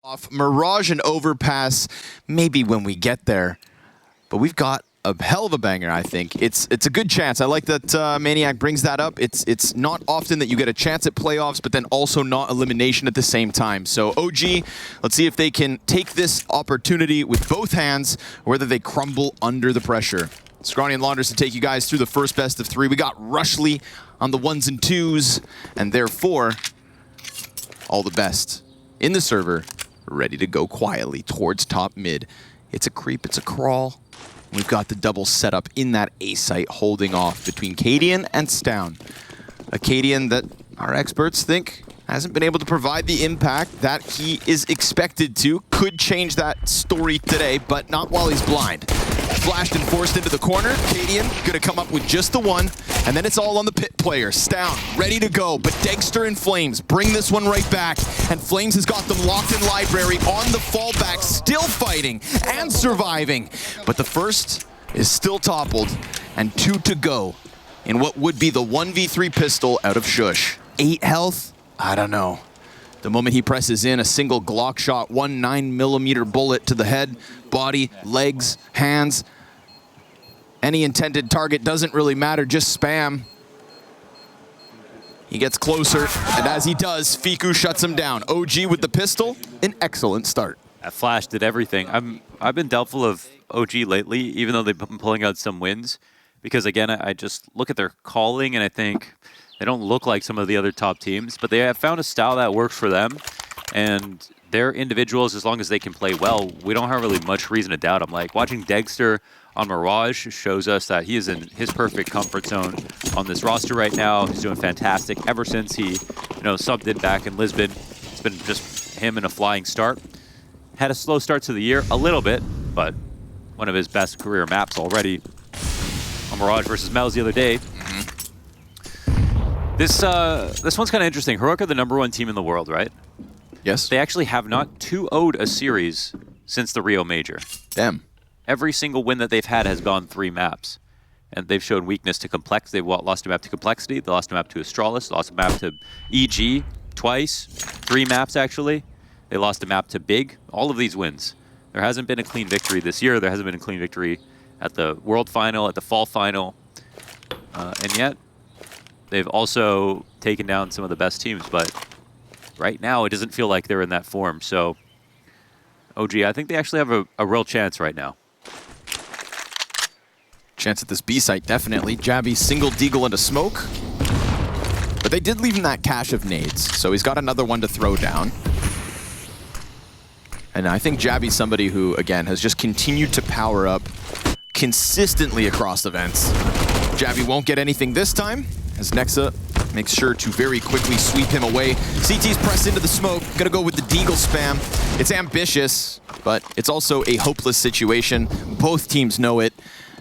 Off Mirage and Overpass, maybe when we get there. But we've got a hell of a banger, I think. It's a good chance. I like that Maniac brings that up. It's not often that you get a chance at playoffs, but then also not elimination at the same time. So OG, let's see if they can take this opportunity with both hands, or whether they crumble under the pressure. Scrawny and Launders to take you guys through the first best of three. We got Rushley on the 1s and 2s, and therefore, all the best in the server, ready to go quietly towards top mid. It's a creep, it's a crawl. We've got the double setup in that A site holding off between cadiaN and Stown. A cadiaN that our experts think hasn't been able to provide the impact that he is expected to. Could change that story today, but not while he's blind. Flashed and forced into the corner. cadiaN gonna come up with just the one, and then it's all on the pit player. Stown ready to go, but Dexter and Flames bring this one right back, and Flames has got them locked in library on the fallback, still fighting and surviving. But the first is still toppled, and 2 to go in what would be the 1v3 pistol out of Shush. 8 health? I don't know. The moment he presses in, a single Glock shot, 1 9mm bullet to the head, body, legs, hands. Any intended target doesn't really matter, just spam. He gets closer, and as he does, Fiku shuts him down. OG with the pistol, an excellent start. That flash did everything. I've been doubtful of OG lately, even though they've been pulling out some wins, because again, I just look at their calling and I think they don't look like some of the other top teams, but they have found a style that works for them, and they're individuals. As long as they can play well, we don't have really much reason to doubt them. Like watching Dexter on Mirage shows us that he is in his perfect comfort zone on this roster right now. He's doing fantastic ever since he, subbed in back in Lisbon. It's been just him in a flying start. Had a slow start to the year, a little bit, but one of his best career maps already on Mirage versus Mel's the other day. This one's kind of interesting. Heroic are the #1 team in the world, right? Yes. They actually have not 2-0'd a series since the Rio Major. Damn. Every single win that they've had has gone 3 maps. And they've shown weakness to Complex. They've lost a map to Complexity. They lost a map to Astralis. Lost a map to EG twice. 3 maps, actually. They lost a map to Big. All of these wins. There hasn't been a clean victory this year. There hasn't been a clean victory at the World Final, at the Fall Final. And yet, they've also taken down some of the best teams. But right now, it doesn't feel like they're in that form. So, OG, I think they actually have a real chance right now. Chance at this B site, definitely. Jabbi single deagle into smoke. But they did leave him that cache of nades, so he's got another one to throw down. And I think Jabbi's somebody who, again, has just continued to power up consistently across events. Jabbi won't get anything this time, as Nexa makes sure to very quickly sweep him away. CT's pressed into the smoke, gonna go with the deagle spam. It's ambitious, but it's also a hopeless situation. Both teams know it.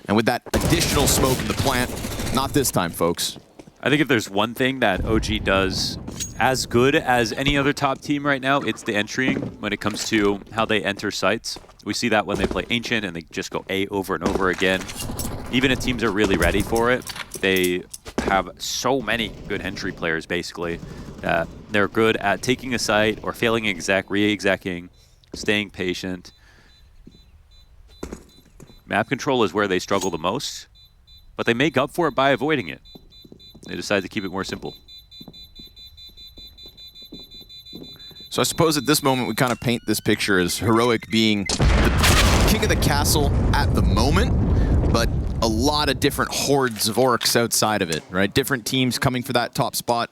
And with that additional smoke in the plant, not this time, folks. I think if there's one thing that OG does as good as any other top team right now, it's the entering when it comes to how they enter sites. We see that when they play Ancient and they just go A over and over again. Even if teams are really ready for it, they have so many good entry players, basically, that they're good at taking a site or failing exec, re-execing, staying patient. Map control is where they struggle the most, but they make up for it by avoiding it. They decide to keep it more simple. So I suppose at this moment we kind of paint this picture as Heroic being the king of the castle at the moment, but a lot of different hordes of orcs outside of it, right? Different teams coming for that top spot.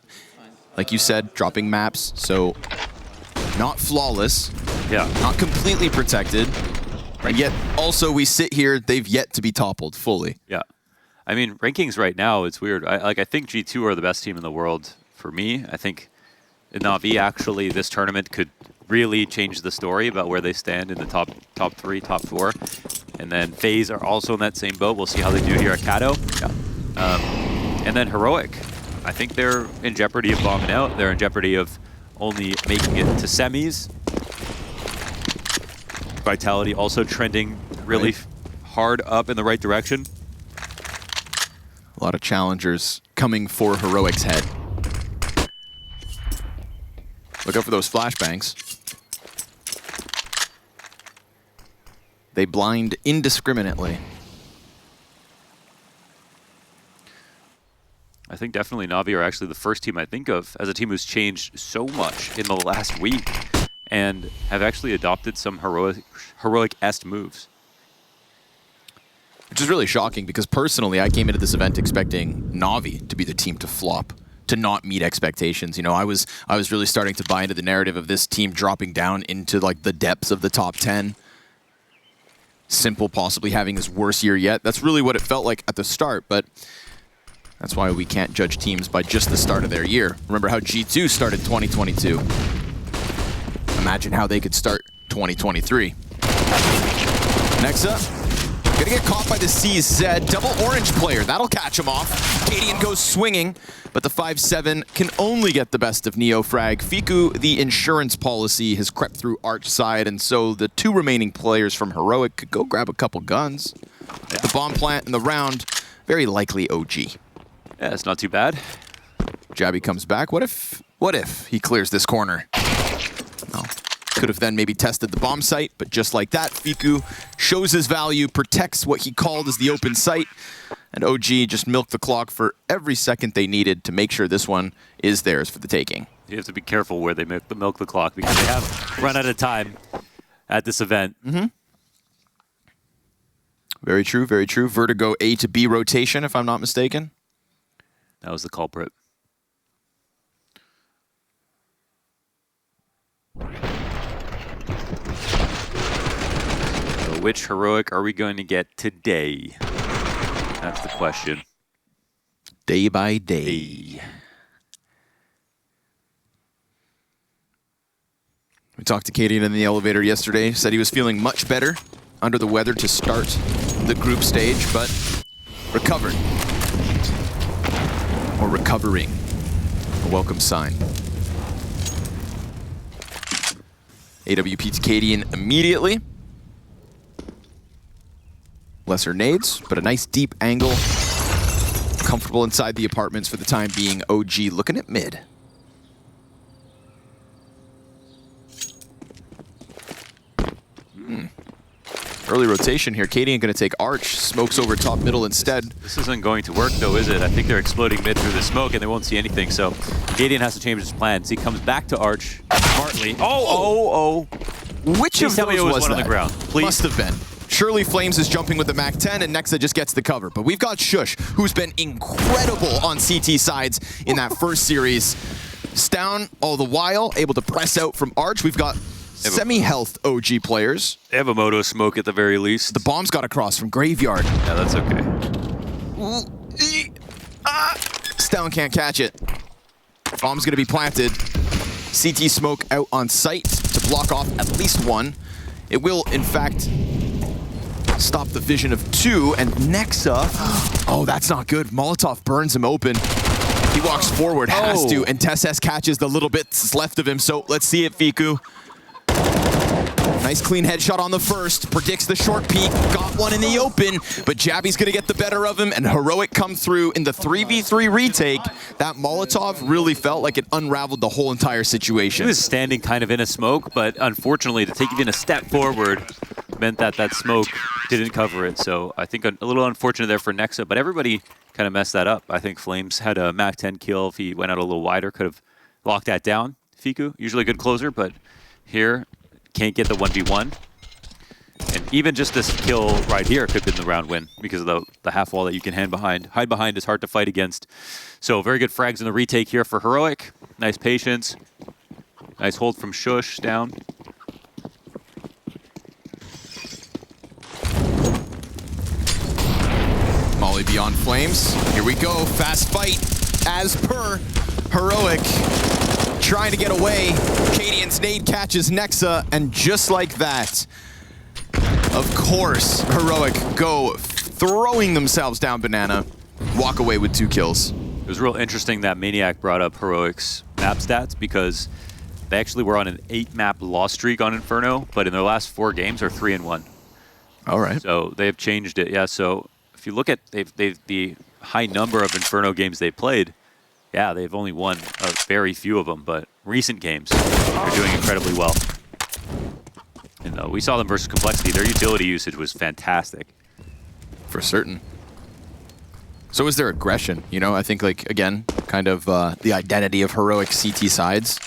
Like you said, dropping maps, so not flawless, not completely protected. And yet, also, we sit here, they've yet to be toppled fully. Yeah. I mean, rankings right now, it's weird. I think G2 are the best team in the world for me. I think in Na'Vi, actually, this tournament could really change the story about where they stand in the top 3, top 4. And then FaZe are also in that same boat. We'll see how they do here at Kato. And then Heroic. I think they're in jeopardy of bombing out. They're in jeopardy of only making it to semis. Vitality also trending really hard up in the right direction. A lot of challengers coming for Heroic's head. Look out for those flashbangs. They blind indiscriminately. I think definitely Na'Vi are actually the first team I think of as a team who's changed so much in the last week and have actually adopted some heroic-esque moves. Which is really shocking because personally, I came into this event expecting Na'Vi to be the team to flop, to not meet expectations. You know, I was really starting to buy into the narrative of this team dropping down into like the depths of the top 10. Simple possibly having his worst year yet. That's really what it felt like at the start, but that's why we can't judge teams by just the start of their year. Remember how G2 started 2022. Imagine how they could start 2023. Next up, gonna get caught by the CZ. Double orange player, that'll catch him off. cadiaN goes swinging, but the 5-7 can only get the best of Neofrag. Fiku, the insurance policy, has crept through Arch side, and so the two remaining players from Heroic could go grab a couple guns. Yeah. The bomb plant in the round, very likely OG. Yeah, it's not too bad. Jabbi comes back. What if he clears this corner? Oh. Could have then maybe tested the bomb site, but just like that, Fiku shows his value, protects what he called as the open site, and OG just milked the clock for every second they needed to make sure this one is theirs for the taking. You have to be careful where they milk the clock because they have run out of time at this event. Mm-hmm. Very true, very true. Vertigo A to B rotation, if I'm not mistaken. That was the culprit. So which heroic are we going to get today? That's the question. Day by day. We talked to cadiaN in the elevator yesterday. Said he was feeling much better, under the weather to start the group stage, but recovered. Or recovering. A welcome sign. AWP to cadiaN immediately. Lesser nades, but a nice deep angle. Comfortable inside the apartments for the time being. OG looking at mid. Early rotation here. cadiaN going to take Arch. Smokes over top middle instead. This isn't going to work though, is it? I think they're exploding mid through the smoke and they won't see anything. So cadiaN has to change his plans. He comes back to Arch smartly. Oh. Which of those was one that? on the ground, please. Must have been. Surely Flames is jumping with the MAC-10 and Nexa just gets the cover. But we've got Shush, who's been incredible on CT sides in that first series. Stown all the while, able to press out from Arch. We've got semi-health OG players. They have a moto smoke at the very least. The bomb's got across from Graveyard. Yeah, that's okay. Stown can't catch it. Bomb's gonna be planted. CT smoke out on site to block off at least one. It will, in fact, stop the vision of two, and Nexa, oh, that's not good. Molotov burns him open. He walks forward, has to, and TeSS catches the little bits left of him, so let's see it, Fiku. Nice clean headshot on the first, predicts the short peek, got one in the open, but Jabbi's gonna get the better of him, and Heroic come through in the 3v3 retake. That Molotov really felt like it unraveled the whole entire situation. He was standing kind of in a smoke, but unfortunately to take even a step forward meant that that smoke didn't cover it. So I think a little unfortunate there for Nexa, but everybody kind of messed that up. I think Flames had a MAC-10 kill. If he went out a little wider, could have locked that down. Fiku, usually a good closer, but here, can't get the 1v1. And even just this kill right here could have been the round win because of the half wall that you can hide behind is hard to fight against. So very good frags in the retake here for Heroic. Nice patience. Nice hold from Shush down. Molly beyond Flames. Here we go. Fast fight as per Heroic. Trying to get away. cadiaN's nade catches Nexa, and just like that, of course, Heroic go throwing themselves down banana, walk away with 2 kills. It was real interesting that Maniac brought up Heroic's map stats because they actually were on an 8-map loss streak on Inferno, but in their last 4 games are 3-1. All right. So they've changed it. Yeah, so if you look at the high number of Inferno games they played, yeah, they've only won a very few of them, but recent games are doing incredibly well. And we saw them versus Complexity. Their utility usage was fantastic. For certain. So is their aggression, you know? I think, like, again, kind of the identity of heroic CT sides.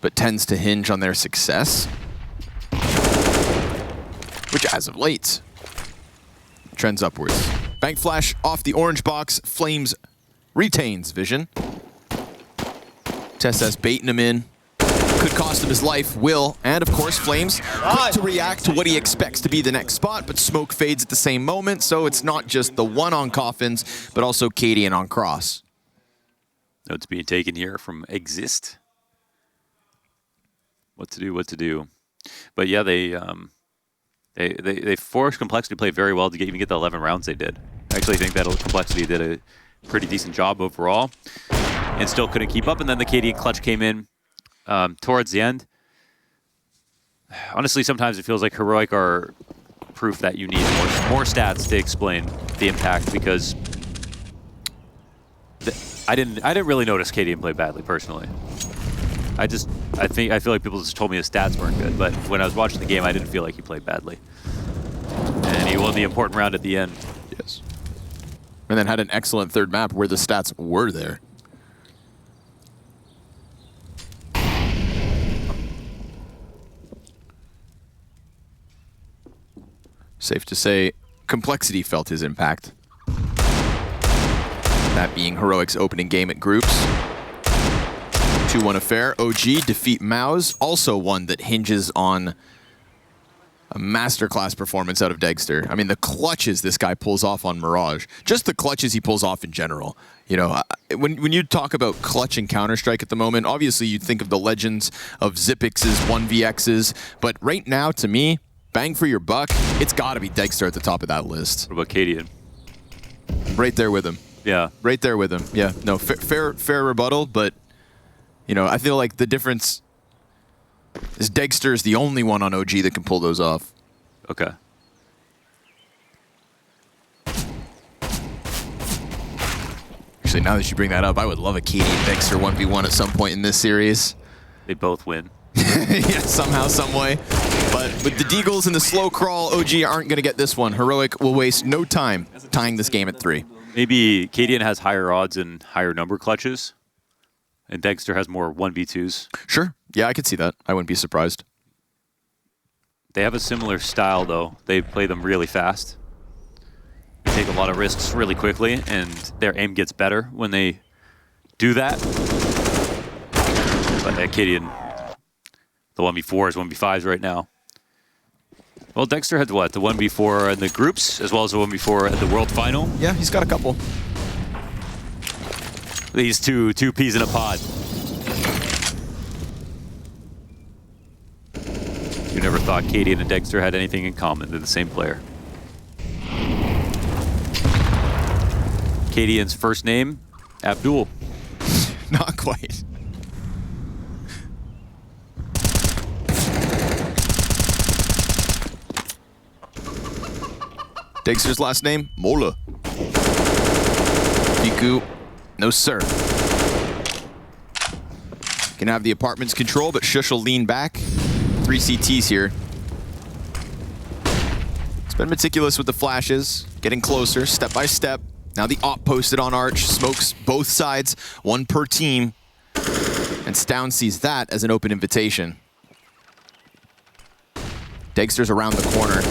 But tends to hinge on their success. Which, as of late, trends upwards. Bank Flash off the orange box. Flames retains vision. TeSS baiting him in. Could cost him his life, will, and of course Flames quick to react to what he expects to be the next spot, but smoke fades at the same moment, so it's not just the one on Coffins, but also cadiaN on Cross. Notes being taken here from Exist. What to do, what to do. But yeah, they forced Complexity to play very well to even get the 11 rounds they did. I actually think that Complexity did a pretty decent job overall and still couldn't keep up, and then the cadiaN clutch came in towards the end. Honestly, sometimes it feels like Heroic are proof that you need more stats to explain the impact, because I didn't really notice cadiaN play badly personally. I feel like people just told me his stats weren't good, but when I was watching the game, I didn't feel like he played badly. And he won the important round at the end. Yes. And then had an excellent third map where the stats were there. Safe to say, Complexity felt his impact. That being Heroic's opening game at groups. 2-1 affair. OG defeat Mouse. Also one that hinges on a masterclass performance out of Degster. I mean, the clutches this guy pulls off on Mirage. Just the clutches he pulls off in general. You know, when you talk about clutch in Counter-Strike at the moment, obviously you'd think of the legends of Zipix's 1vx's, but right now, to me, bang for your buck, it's got to be Degster at the top of that list. What about cadiaN? Right there with him. Yeah. Right there with him. Yeah. No, fair rebuttal, but, you know, I feel like the difference is Degster is the only one on OG that can pull those off. Okay. Actually, now that you bring that up, I would love a cadiaN Degster 1v1 at some point in this series. They both win. Yeah, somehow, some way. But with the Deagles and the slow crawl, OG aren't going to get this one. Heroic will waste no time tying this game at 3. Maybe cadiaN has higher odds and higher number clutches, and Degster has more 1v2s. Sure. Yeah, I could see that. I wouldn't be surprised. They have a similar style, though. They play them really fast. They take a lot of risks really quickly, and their aim gets better when they do that. But cadiaN, the 1v4s, 1v5s right now. Well, Degster had what? The 1v4 in the groups, as well as the 1v4 at the World Final? Yeah, he's got a couple. These two peas in a pod. You never thought cadiaN and Degster had anything in common. They're the same player. cadiaN's first name, Abdul. Not quite. Degster's last name, Mola. Biku, no sir. Can have the apartment's control, but Shush will lean back. 3 CTs here. It's been meticulous with the flashes, getting closer, step by step. Now the op posted on Arch, smokes both sides, 1 per team. And Stown sees that as an open invitation. Degster's around the corner.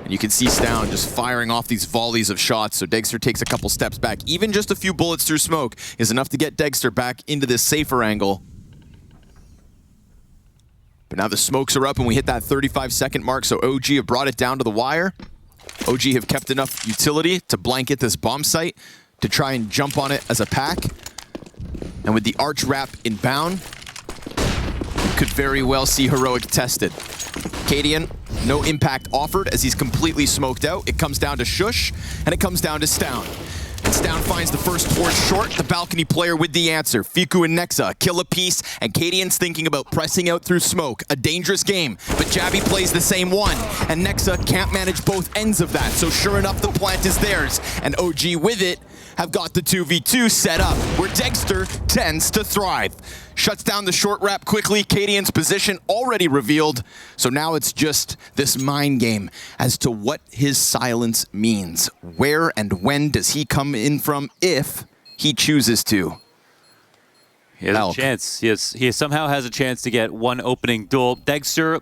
And you can see Stown just firing off these volleys of shots, so Degster takes a couple steps back. Even just a few bullets through smoke is enough to get Degster back into this safer angle. But now the smokes are up and we hit that 35-second mark, so OG have brought it down to the wire. OG have kept enough utility to blanket this bomb site to try and jump on it as a pack. And with the Arch wrap inbound, we could very well see Heroic tested. cadiaN, no impact offered as he's completely smoked out. It comes down to Shush, and it comes down to Stown. And Stown finds the first towards short, the balcony player with the answer. Fiku and Nexa kill a piece, and cadiaN's thinking about pressing out through smoke. A dangerous game, but Jabbi plays the same one, and Nexa can't manage both ends of that, so sure enough, the plant is theirs. And OG with it, have got the 2v2 set up, where Dexter tends to thrive. Shuts down the short wrap quickly, cadiaN's position already revealed, so now it's just this mind game as to what his silence means. Where and when does he come in from if he chooses to? He has a chance. He somehow has a chance to get one opening duel. Dexter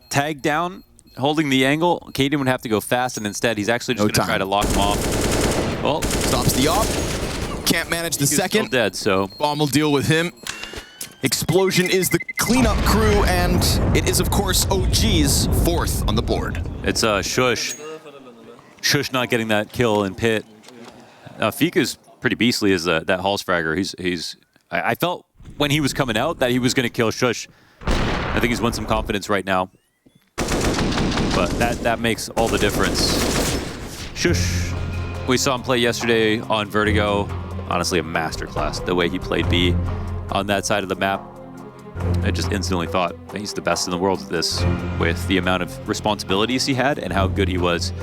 tagged down, holding the angle. cadiaN would have to go fast, and instead he's actually just going to try to lock him off. Well, stops the op. Can't manage the second. Still dead, so Bomb will deal with him. Explosion is the cleanup crew, and it is, of course, OG's fourth on the board. It's Shush. Shush not getting that kill in pit. Fika's pretty beastly as that Halls fragger. I felt when he was coming out that he was going to kill Shush. I think he's won some confidence right now. But that makes all the difference. Shush, we saw him play yesterday on Vertigo. Honestly, a masterclass, the way he played B on that side of the map. I just instantly thought he's the best in the world at this, with the amount of responsibilities he had and how good he was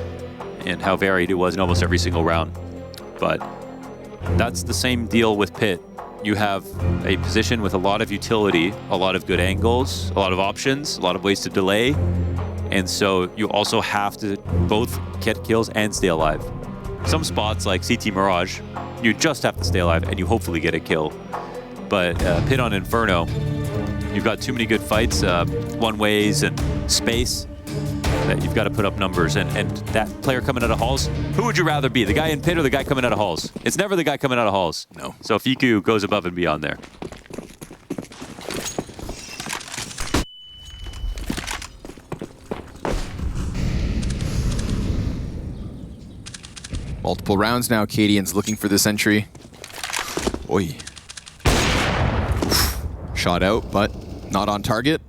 and how varied it was in almost every single round. But that's the same deal with Pit. You have a position with a lot of utility, a lot of good angles, a lot of options, a lot of ways to delay. And so you also have to both get kills and stay alive. Some spots like CT Mirage, you just have to stay alive and you hopefully get a kill. But Pit on Inferno, you've got too many good fights, one-ways and space, that you've got to put up numbers. And that player coming out of Halls, who would you rather be, the guy in Pit or the guy coming out of Halls? It's never the guy coming out of Halls. No. So Fiku goes above and beyond there. Multiple rounds now, cadiaN's looking for this entry. Oi. Oof. Shot out, but not on target.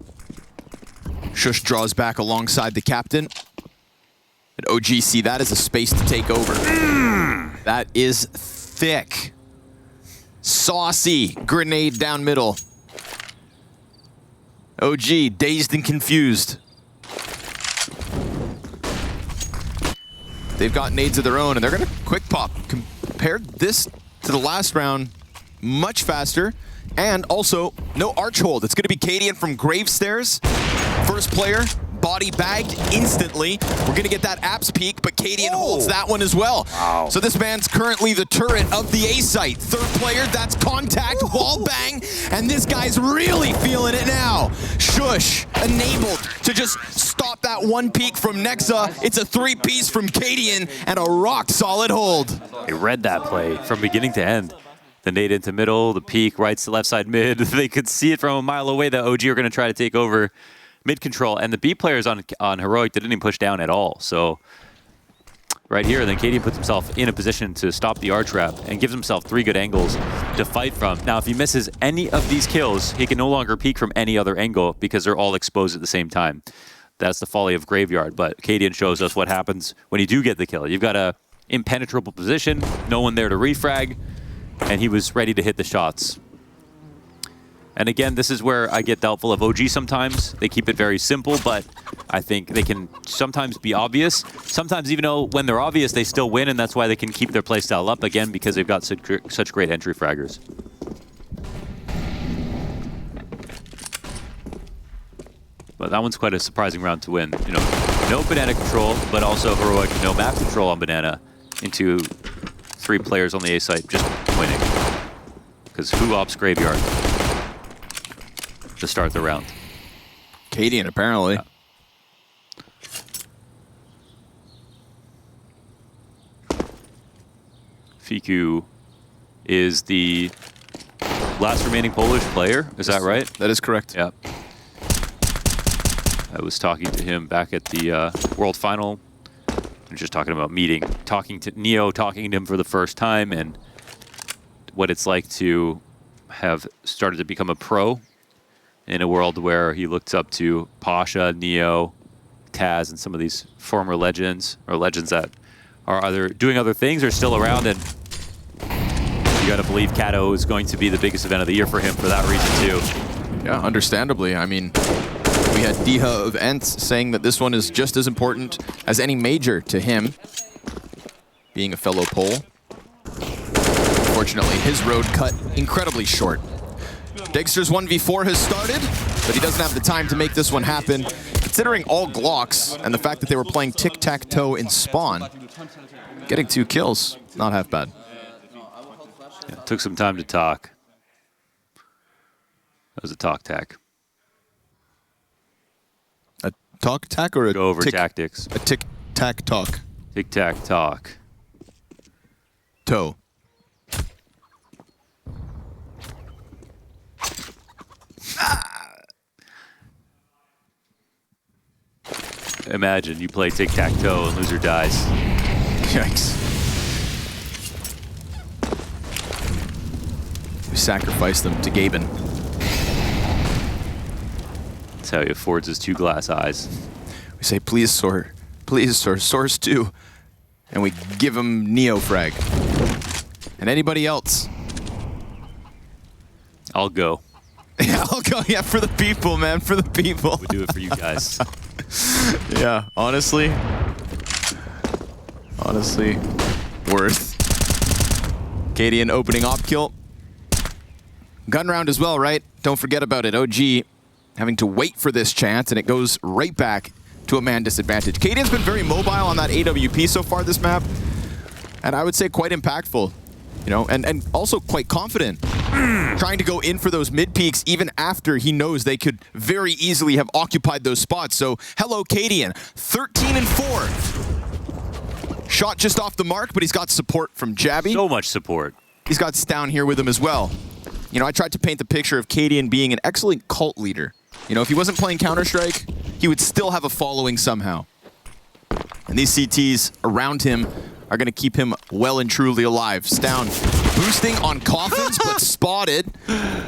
Shush draws back alongside the captain. And OG see that as a space to take over. That is thick. Saucy grenade down middle. OG dazed and confused. They've got nades of their own, and they're going to quick pop. Compared this to the last round, much faster, and also no arch hold. It's going to be cadiaN from Gravestairs. First player, body bagged instantly. We're going to get that apps peak, but cadiaN holds that one as well. Wow. So this man's currently the turret of the A site. Third player, that's contact, wall bang, and this guy's really feeling it now. Shush, enabled to just stop that one peak from Nexa. It's a three-piece from cadiaN and a rock-solid hold. They read that play from beginning to end. The nade into middle, the peak, right to left side mid. They could see it from a mile away that OG are going to try to take over mid control, and the B players on Heroic didn't even push down at all. So right here, then cadiaN puts himself in a position to stop the arch wrap and gives himself 3 good angles to fight from. Now, if he misses any of these kills, he can no longer peek from any other angle because they're all exposed at the same time. That's the folly of Graveyard, but cadiaN shows us what happens when you do get the kill. You've got a impenetrable position, no one there to refrag, and he was ready to hit the shots. And again, this is where I get doubtful of OG sometimes. They keep it very simple, but I think they can sometimes be obvious. Sometimes even though when they're obvious, they still win, and that's why they can keep their playstyle up, again, because they've got such great entry fraggers. But that one's quite a surprising round to win. You know, no banana control, but also Heroic, no map control on banana into 3 players on the A site just winning. Because who ops Graveyard to start the round? cadiaN, apparently. Yeah. Fiku is the last remaining Polish player. Is that right? That is correct. Yeah. I was talking to him back at the World Final. We were just talking about talking to Neo, talking to him for the first time, and what it's like to have started to become a pro in a world where he looks up to Pasha, Neo, Taz, and some of these former legends, or legends that are either doing other things or still around. And you got to believe Kato is going to be the biggest event of the year for him for that reason too. Yeah, understandably. I mean, we had Diha of Ents saying that this one is just as important as any major to him, being a fellow Pole. unfortunately. His road cut incredibly short. Dexter's 1v4 has started, but he doesn't have the time to make this one happen. Considering all Glocks and the fact that they were playing tic-tac-toe in spawn, getting 2 kills, not half bad. Yeah, took some time to talk. That was a talk-tack. A talk-tack or a Go over tactics. A tic-tac-talk. Tic-tac-talk. Toe. Imagine you play tic-tac-toe and loser dies. Yikes. We sacrificed them to Gaben. That's how he affords his 2 glass eyes. We say, please, sir, source 2. And we give him Neo frag. And anybody else? I'll go. Yeah, I'll go. Yeah, for the people, man, for the people. We do it for you guys. Yeah, honestly, worth. cadiaN opening op kill. Gun round as well, right? Don't forget about it. OG having to wait for this chance, and it goes right back to a man disadvantage. cadiaN's been very mobile on that AWP so far this map, and I would say quite impactful, you know, and also quite confident. Trying to go in for those mid peaks even after he knows they could very easily have occupied those spots. So, hello, cadiaN. 13 and 4. Shot just off the mark, but he's got support from jabbi. So much support. He's got Stown here with him as well. You know, I tried to paint the picture of cadiaN being an excellent cult leader. You know, if he wasn't playing Counter-Strike, he would still have a following somehow. And these CTs around him are going to keep him well and truly alive. Stown boosting on coffins, but spotted.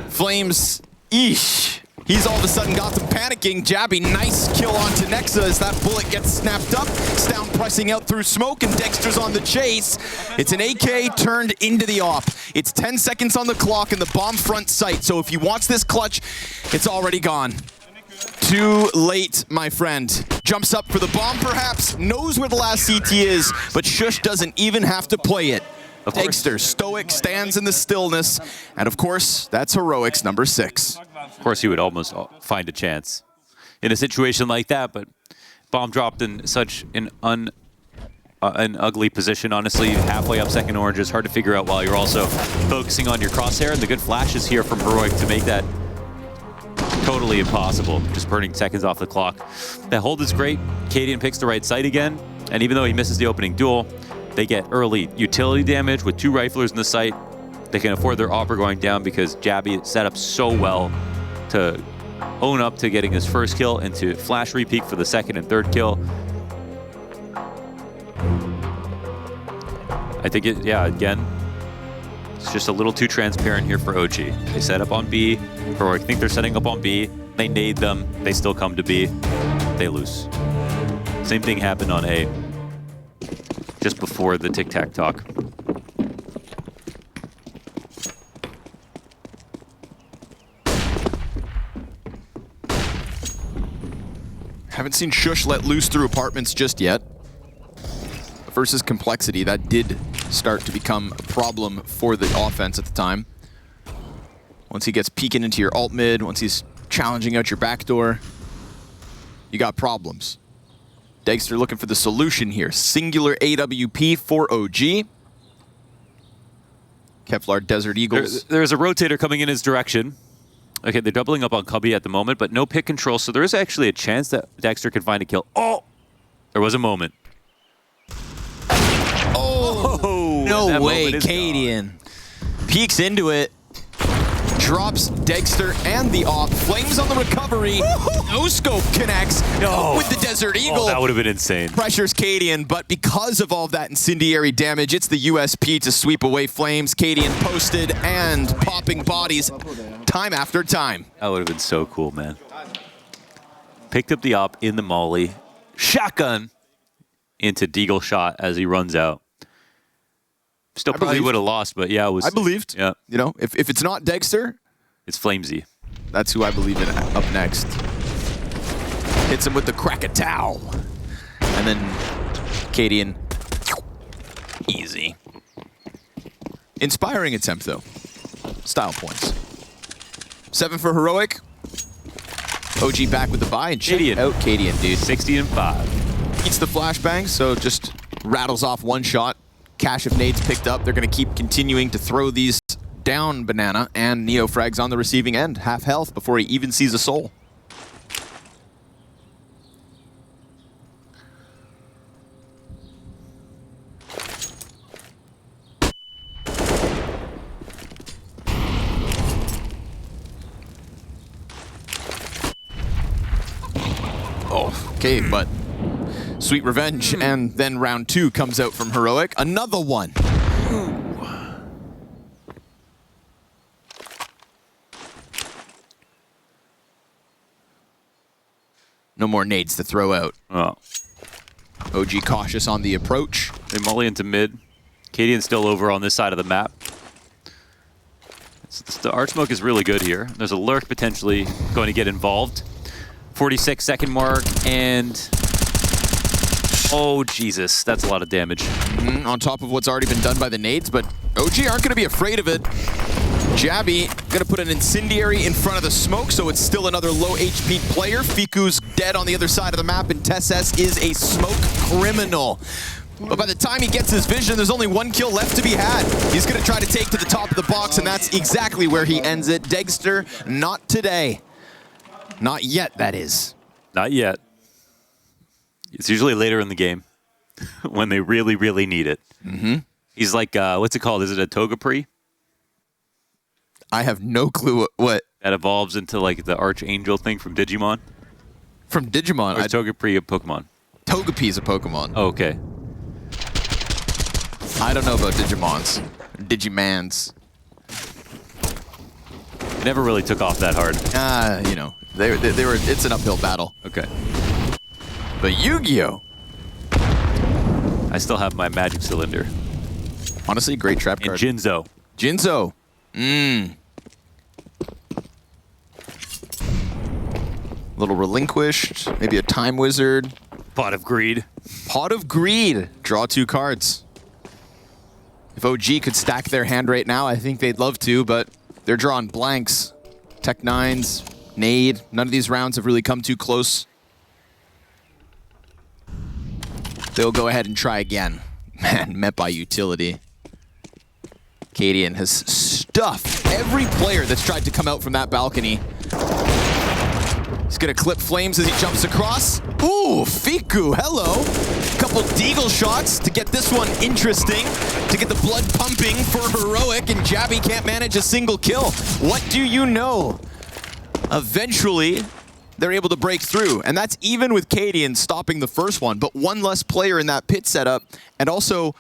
Flames, eesh. He's all of a sudden got them panicking. jabbi, nice kill onto Nexa as that bullet gets snapped up. Stown pressing out through smoke, and Dexter's on the chase. It's an AK turned into the op. It's 10 seconds on the clock in the bomb front site, so if he wants this clutch, it's already gone. Too late, my friend. Jumps up for the bomb, perhaps. Knows where the last CT is, but Shush doesn't even have to play it. Dexter, stoic, stands in the stillness. And of course, that's heroics number 6. Of course, he would almost find a chance in a situation like that, but bomb dropped in such an ugly position, honestly. Halfway up second orange is hard to figure out while you're also focusing on your crosshair, and the good flashes here from Heroic to make that totally impossible. Just burning seconds off the clock. That hold is great. cadiaN picks the right site again, and even though he misses the opening duel, they get early utility damage with 2 riflers in the site. They can afford their opera going down because jabbi set up so well to own up to getting his first kill and to flash repeat for the second and third kill. I think again, it's just a little too transparent here for OG. They set up on B, or I think they're setting up on B. They nade them. They still come to B. They lose. Same thing happened on A, just before the tic-tac talk. Haven't seen Shush let loose through apartments just yet. Versus complexity, that did start to become a problem for the offense at the time. Once he gets peeking into your alt mid, once he's challenging out your backdoor, you got problems. Dexter looking for the solution here. Singular AWP for OG. Kevlar Desert Eagles. There's a rotator coming in his direction. Okay, they're doubling up on Cubby at the moment, but no pick control, so there is actually a chance that Dexter could find a kill. Oh! There was a moment. Oh! No way, cadiaN. Peeks into it. Drops Dexter and the op. Flames on the recovery. No scope connects with the Desert Eagle. Oh, that would have been insane. Pressures cadiaN, but because of all that incendiary damage, it's the USP to sweep away Flames. cadiaN posted and popping bodies time after time. That would have been so cool, man. Picked up the op in the molly. Shotgun into Deagle shot as he runs out. Still probably would have lost, but yeah, it was. I believed. Yeah. You know, if it's not Dexter, it's Flamesy. That's who I believe in up next. Hits him with the Krakatow. And then cadiaN. Easy. Inspiring attempt, though. Style points. 7 for Heroic. OG back with the buy and check cadiaN. out cadiaN, dude. 60-5. Eats the flashbang, so just rattles off one shot. Cache of nades picked up. They're going to keep continuing to throw these down Banana, and Neo frags on the receiving end. Half health before he even sees a soul. Oh, okay, but sweet revenge, and then round 2 comes out from Heroic. Another one. No more nades to throw out. Oh. OG cautious on the approach. They molly into mid. cadiaN's still over on this side of the map. The arch smoke is really good here. There's a lurk potentially going to get involved. 46-second mark, and oh Jesus, that's a lot of damage. On top of what's already been done by the nades, but OG aren't going to be afraid of it. Jabbi going to put an incendiary in front of the smoke, so it's still another low HP player. Fiku's dead on the other side of the map, and TeSS is a smoke criminal. But by the time he gets his vision, there's only 1 kill left to be had. He's going to try to take to the top of the box, and that's exactly where he ends it. Degster, not today. Not yet, that is. Not yet. It's usually later in the game when they really, really need it. He's like, what's it called? Is it a Togepi? I have no clue what. That evolves into like the Archangel thing from Digimon? From Digimon. Or is Togepi a Pokemon? Togepi's a Pokemon. Oh, okay. I don't know about Digimons. Digimans. It never really took off that hard. You know, they were. It's an uphill battle. Okay. But Yu-Gi-Oh! I still have my magic cylinder. Honestly, great trap And card. Jinzo. Jinzo. Little relinquished. Maybe a time wizard. Pot of Greed. Pot of Greed. Draw 2 cards. If OG could stack their hand right now, I think they'd love to, but they're drawing blanks. Tech 9s, nade. None of these rounds have really come too close. They'll go ahead and try again. Man, met by utility. cadiaN has stuffed every player that's tried to come out from that balcony. He's gonna clip flames as he jumps across. Ooh, Fiku, hello. Couple deagle shots to get this one interesting, to get the blood pumping for Heroic, and Jabbi can't manage a single kill. What do you know? Eventually, they're able to break through, and that's even with cadiaN stopping the first one, but one less player in that pit setup, and also,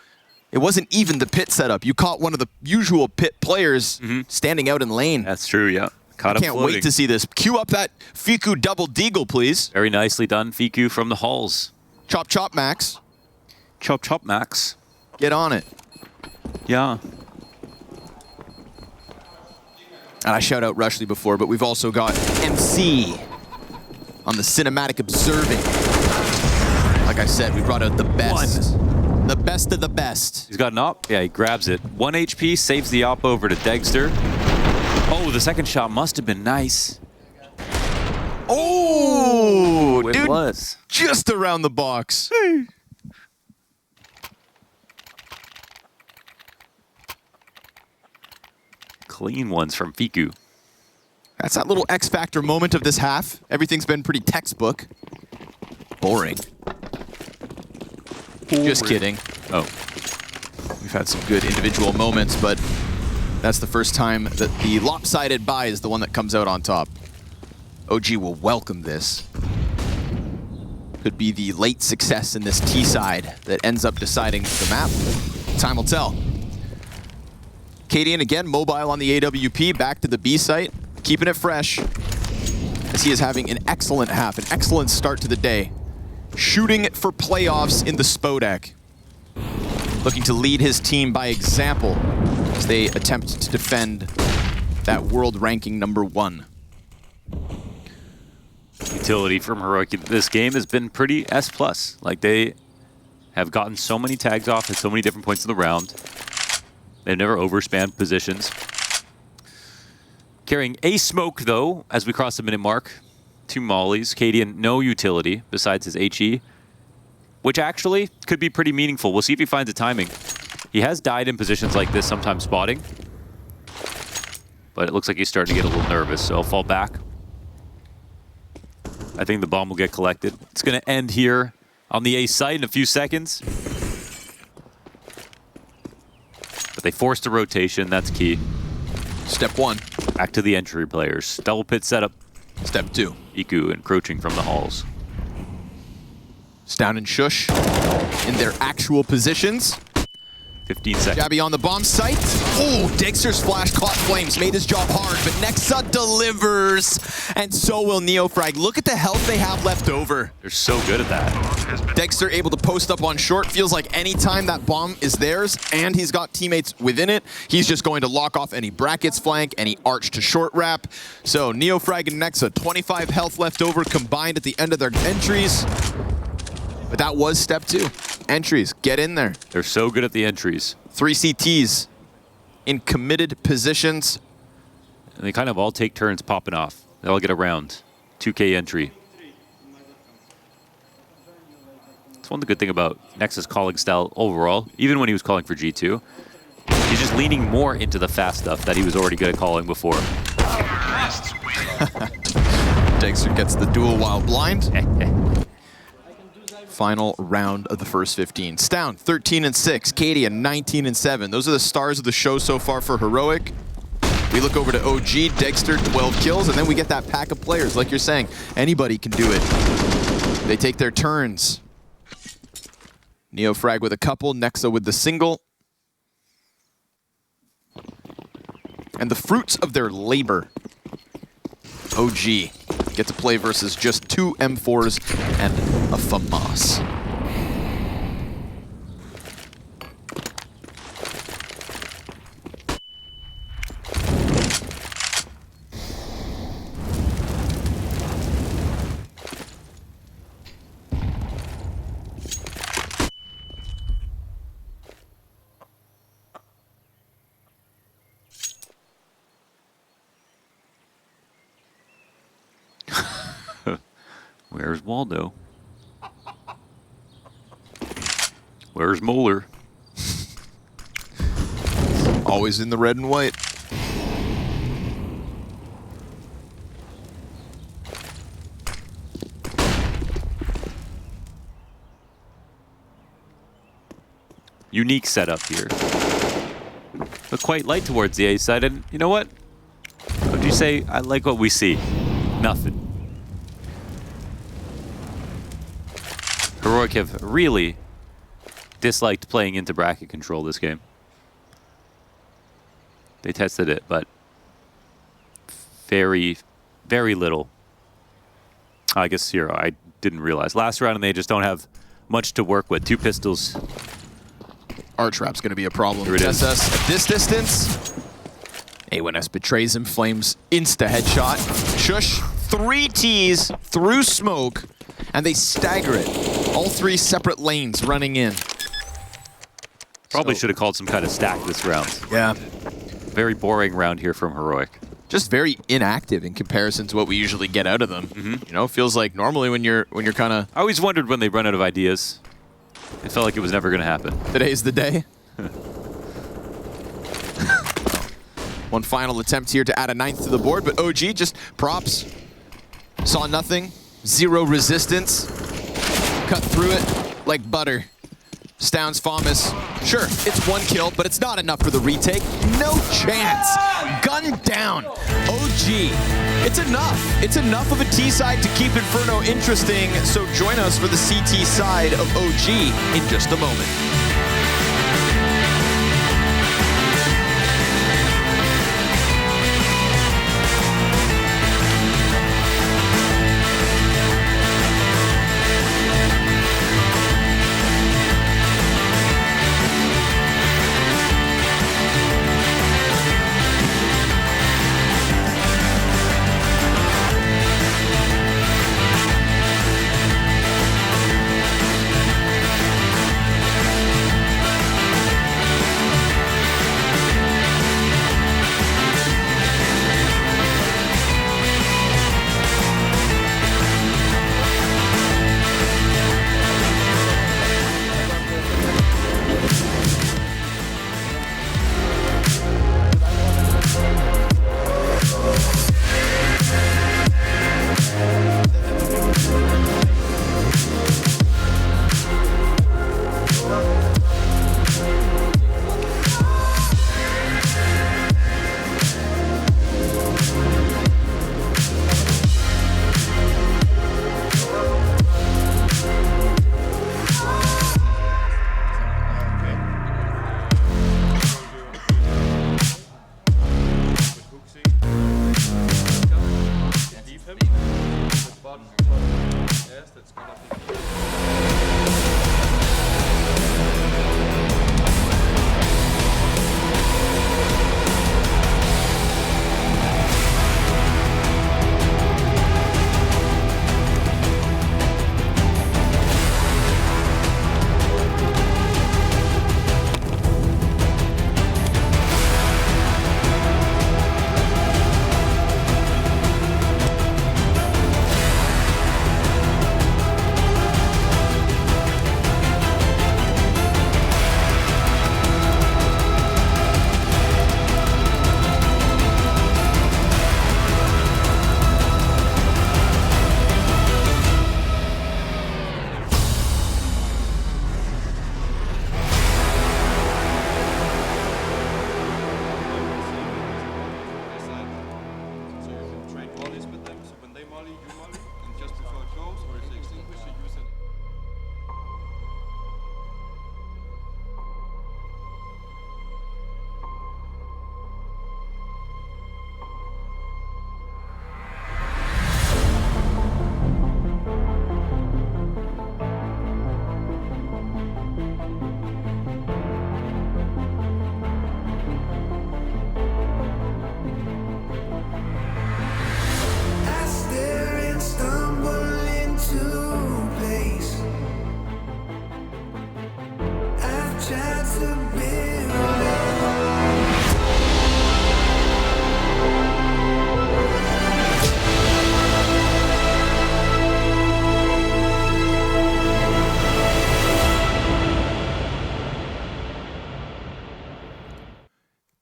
it wasn't even the pit setup. You caught one of the usual pit players standing out in lane. That's true, yeah. Caught him Can't floating. wait to see this. Cue up that Fiku double deagle, please. Very nicely done, Fiku from the halls. Chop, chop, Max. Chop, chop, Max. Get on it. Yeah. And I shout out Rushley before, but we've also got MC on the cinematic observing. Like I said, we brought out the best. The best of the best. He's got an op. Yeah, he grabs it. 1 HP, saves the op over to Degster. Oh, the second shot must have been nice. Oh, It dude, was. just around the box. Clean ones from Fiku. That's that little X Factor moment of this half. Everything's been pretty textbook. Boring. Just kidding. Oh. We've had some good individual moments, but that's the first time that the lopsided buy is the one that comes out on top. OG will welcome this. Could be the late success in this T side that ends up deciding the map. Time will tell. cadiaN again, mobile on the AWP, back to the B site, keeping it fresh. As he is having an excellent half, an excellent start to the day. Shooting for playoffs in the Spodek. Looking to lead his team by example as they attempt to defend that world ranking #1. Utility from Heroic this game has been pretty S+. Like, they have gotten so many tags off at so many different points of the round. They've never overspammed positions. Carrying a smoke, though, as we cross the minute mark. 2 mollies. cadiaN, no utility besides his HE, which actually could be pretty meaningful. We'll see if he finds a timing. He has died in positions like this, sometimes spotting. But it looks like he's starting to get a little nervous, so I'll fall back. I think the bomb will get collected. It's going to end here on the A site in a few seconds. But they forced a rotation, that's key. Step 1. Back to the entry players. Double pit setup. Step 2. Iku encroaching from the halls. Stavn and Sjuush in their actual positions. 15 seconds. jabbi on the bomb site. Oh, Dexter's flash caught flames, made his job hard, but Nexa delivers, and so will NeoFrag. Look at the health they have left over. They're so good at that. Dexter able to post up on short. Feels like anytime that bomb is theirs and he's got teammates within it, he's just going to lock off any brackets flank, any arch to short wrap. So NeoFrag and Nexa, 25 health left over combined at the end of their entries. But that was step 2. Entries, get in there. They're so good at the entries. 3 CTs in committed positions. And they kind of all take turns popping off. They all get a round. 2K entry. It's one good thing about Nexa's calling style overall, even when he was calling for G2. He's just leaning more into the fast stuff that he was already good at calling before. Dexter gets the duel while blind. Final round of the first 15. Stavn, 13-6. cadiaN, 19-7. Those are the stars of the show so far for Heroic. We look over to OG, Dexter, 12 kills, and then we get that pack of players. Like you're saying, anybody can do it. They take their turns. NeoFrag with a couple, Nexa with the single. And the fruits of their labor. OG get to play versus just 2 M4s and a FAMAS. Where's Waldo? Where's Moeller? Always in the red and white. Unique setup here. But quite light towards the A side, and you know what? What would you say? I like what we see. Nothing. Heroic have really disliked playing into bracket control this game. They tested it, but very, very little. I guess 0. I didn't realize. Last round, and they just don't have much to work with. 2 pistols. Arch Rap's going to be a problem. Here it is. SS at this distance. A1S betrays him. Flames insta headshot. Sjuush, 3 Ts through smoke, and they stagger it. All 3 separate lanes running in. Probably should have called some kind of stack this round. Yeah. Very boring round here from Heroic. Just very inactive in comparison to what we usually get out of them. You know, feels like normally when you're kind of... I always wondered when they run out of ideas. It felt like it was never going to happen. Today's the day. One final attempt here to add a 9th to the board, but OG just props. Saw nothing. 0 resistance. Cut through it like butter. Stavn's FAMAS. Sure, it's 1 kill, but it's not enough for the retake. No chance. Gun down. OG. It's enough. It's enough of a T side to keep Inferno interesting, so join us for the CT side of OG in just a moment.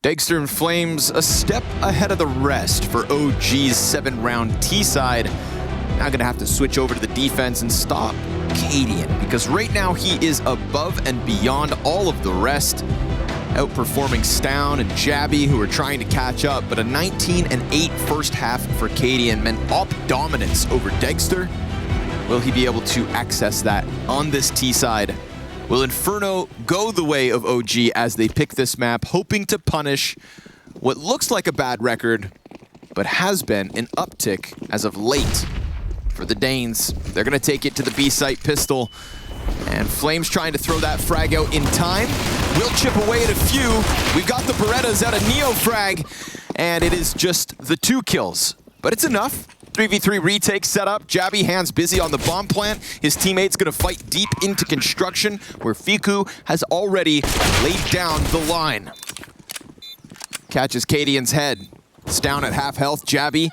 Degster and Flames a step ahead of the rest for OG's 7-round T side. Now gonna have to switch over to the defense and stop cadiaN, because right now he is above and beyond all of the rest, outperforming Stown and Jabbi, who are trying to catch up. But a 19-8 first half for cadiaN meant op dominance over Degster. Will he be able to access that on this T side? Will Inferno go the way of OG as they pick this map, hoping to punish what looks like a bad record, but has been an uptick as of late for the Danes? They're gonna take it to the B site pistol, and Flames trying to throw that frag out in time. We'll chip away at a few. We've got the Berettas out of Neo frag, and it is just the 2 kills, but it's enough. 3v3 retake set up. Jabbi hands busy on the bomb plant. His teammate's gonna fight deep into construction, where Fiku has already laid down the line. Catches cadiaN's head. It's down at half health. Jabbi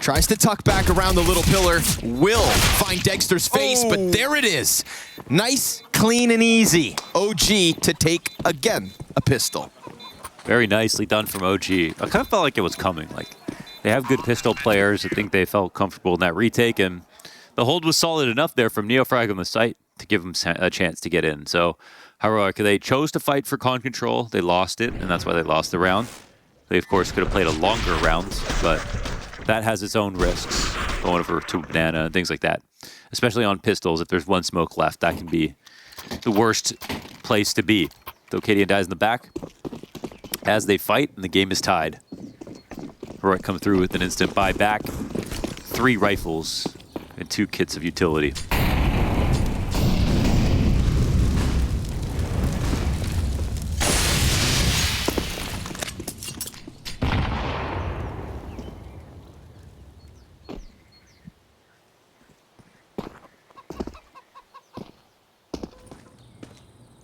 tries to tuck back around the little pillar. Will find Degster's face, but there it is. Nice, clean, and easy. OG to take, again, a pistol. Very nicely done from OG. I kind of felt like it was coming. Like, they have good pistol players. I think they felt comfortable in that retake, and the hold was solid enough there from Neofrag on the site to give them a chance to get in. So, Heroic, they chose to fight for con control. They lost it, and that's why they lost the round. They, of course, could have played a longer round, but that has its own risks, going over to banana and things like that. Especially on pistols, if there's one smoke left, that can be the worst place to be. Though cadiaN dies in the back as they fight, and the game is tied. Heroic come through with an instant buyback, 3 rifles, and 2 kits of utility.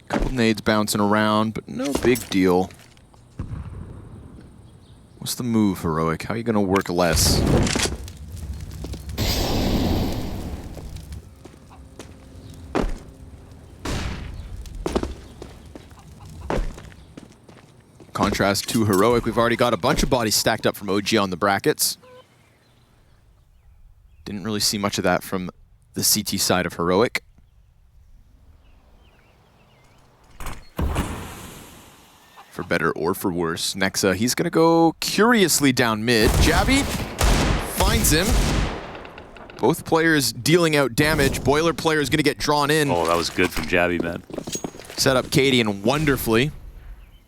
Couple nades bouncing around, but no big deal. What's the move, Heroic? How are you gonna work less? Contrast to Heroic, we've already got a bunch of bodies stacked up from OG on the brackets. Didn't really see much of that from the CT side of Heroic. For better or for worse, Nexa, he's gonna go curiously down mid. Jabbi finds him. Both players dealing out damage. Boiler player is gonna get drawn in. Oh, that was good from Jabbi, man. Set up cadiaN wonderfully.